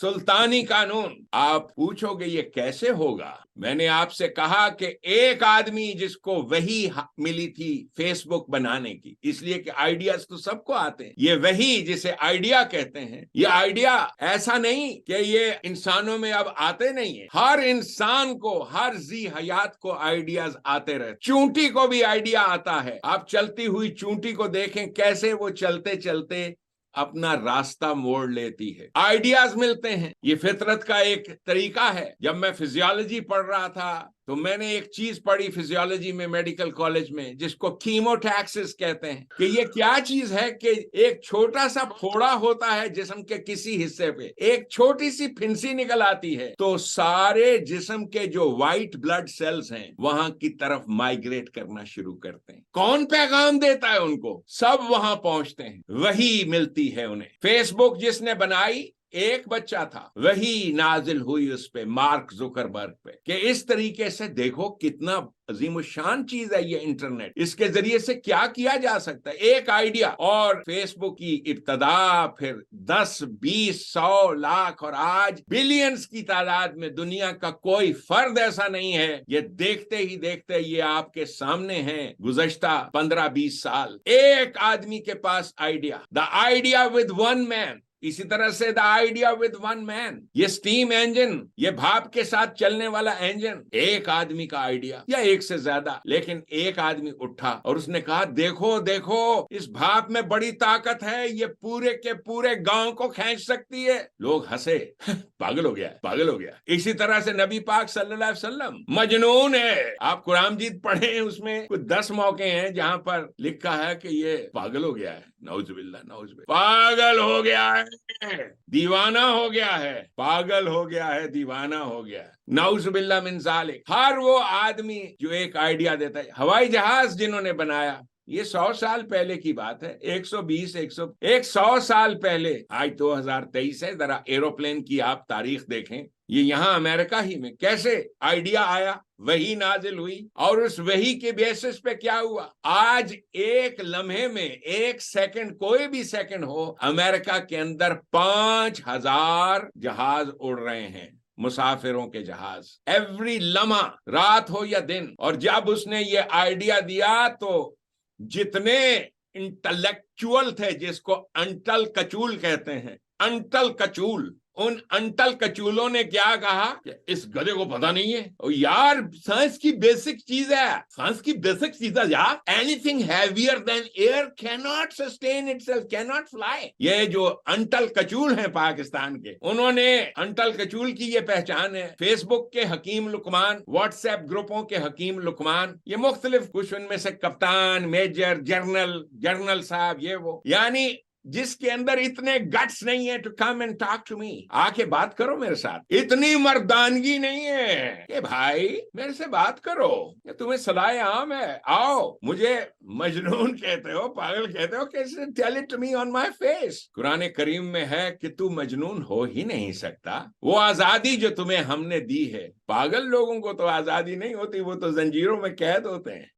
सुल्तानी कानून। आप पूछोगे ये कैसे होगा? मैंने आपसे कहा कि एक आदमी जिसको वही मिली थी फेसबुक बनाने की, इसलिए कि आइडियाज तो सबको आते हैं, ये वही जिसे आइडिया कहते हैं, ये आइडिया ऐसा नहीं कि ये इंसानों में अब आते नहीं है। हर इंसान को, हर जी हयात को आइडियाज आते रहे। चूंटी को भी आइडिया आता है। आप चलती हुई चूंटी को देखें कैसे वो चलते चलते अपना रास्ता मोड़ लेती है। आइडियाज मिलते हैं, ये फितरत का एक तरीका है। जब मैं फिजियोलॉजी पढ़ रहा था तो मैंने एक चीज पढ़ी फिजियोलॉजी में मेडिकल कॉलेज में, जिसको कीमोटैक्सिस कहते हैं। कि ये क्या चीज है कि एक छोटा सा फोड़ा होता है जिस्म के किसी हिस्से पे, एक छोटी सी फिंसी निकल आती है तो सारे जिस्म के जो व्हाइट ब्लड सेल्स हैं वहां की तरफ माइग्रेट करना शुरू करते हैं। कौन पैगाम देता है उनको? सब वहां पहुंचते हैं, वही मिलती है उन्हें। फेसबुक जिसने बनाई एक बच्चा था, वही नाजिल हुई उस पे, मार्क जुकरबर्ग पे, कि इस तरीके से देखो कितना अजीमुशान चीज है ये इंटरनेट, इसके जरिए से क्या किया जा सकता है। एक आइडिया, और फेसबुक की इब्तदा फिर 10, 20, 100, लाख और आज बिलियंस की तादाद में दुनिया का कोई फर्द ऐसा नहीं है, ये देखते ही देखते ये आपके सामने है। गुज़श्ता 15-20 साल एक आदमी के पास idea, the idea with one man. इसी तरह से the idea with one man, ये स्टीम इंजन, ये भाप के साथ चलने वाला इंजन, एक आदमी का आइडिया या एक से ज्यादा, लेकिन एक आदमी उठा और उसने कहा देखो देखो इस भाप में बड़ी ताकत है, ये पूरे के पूरे गांव को खींच सकती है। लोग हंसे, पागल हो गया, पागल हो गया। इसी तरह से नबी पाक सल्लल्लाहु अलैहि वसल्लम मजनून है। आप कुरान मजीद पढ़े, उसमें कुछ 10 मौके हैं जहां पर लिखा है कि ये पागल हो गया है। नौजुबिल्लाह, नौजुबिल्लाह, पागल हो गया है, दीवाना हो गया है, पागल हो गया है, दीवाना हो गया है। नौजुबिल्लाह मिन ज़ालिक। हर वो आदमी जो एक आइडिया देता है, हवाई जहाज जिन्होंने बनाया, ये 100 साल पहले की बात है, 120, 100 साल पहले। आज 2023 है, जरा एरोप्लेन की आप तारीख देखें। ये यहां अमेरिका ही में कैसे आइडिया आया, वही नाजिल हुई, और उस वही के बेसिस पे क्या हुआ। आज एक लम्हे में, एक सेकंड, कोई भी सेकंड हो, अमेरिका के अंदर 5000 जहाज उड़ रहे हैं, मुसाफिरों के जहाज, एवरी लम्हा, रात हो या दिन। और जब उसने ये आइडिया दिया तो जितने इंटेलेक्चुअल थे, जिसको अंटल कचूल कहते हैं, अंटल कचूल, उन अंटल कचूलों ने क्या कहा कि इस गधे को पता नहीं है। और यार साइंस की बेसिक चीज है, साइंस की बेसिक चीज है यार। Anything heavier than air can not sustain itself, can not fly. ये जो अंटल कचूल हैं पाकिस्तान के, उन्होंने, अंटल कचूल की ये पहचान है। फेसबुक के हकीम लुकमान, व्हाट्सएप ग्रुपों के हकीम लुकमान, ये मुख्तलिफ, कुछ उनमें से कप्तान, मेजर, जर्नल साहब, ये वो, यानी जिसके अंदर इतने गट्स नहीं है to come and talk to me, आके बात करो मेरे साथ, इतनी मर्दानगी नहीं है कि भाई मेरे से बात करो, ये तुम्हें सलाए आम है, आओ। मुझे मजनून कहते हो, पागल कहते हो, कैसे? Tell it to me on my face. कुरान करीम में है कि तू मजनून हो ही नहीं सकता। वो आजादी जो तुम्हें हमने दी है, पागल लोगों को तो आजादी नहीं होती, वो तो जंजीरों में कैद होते हैं।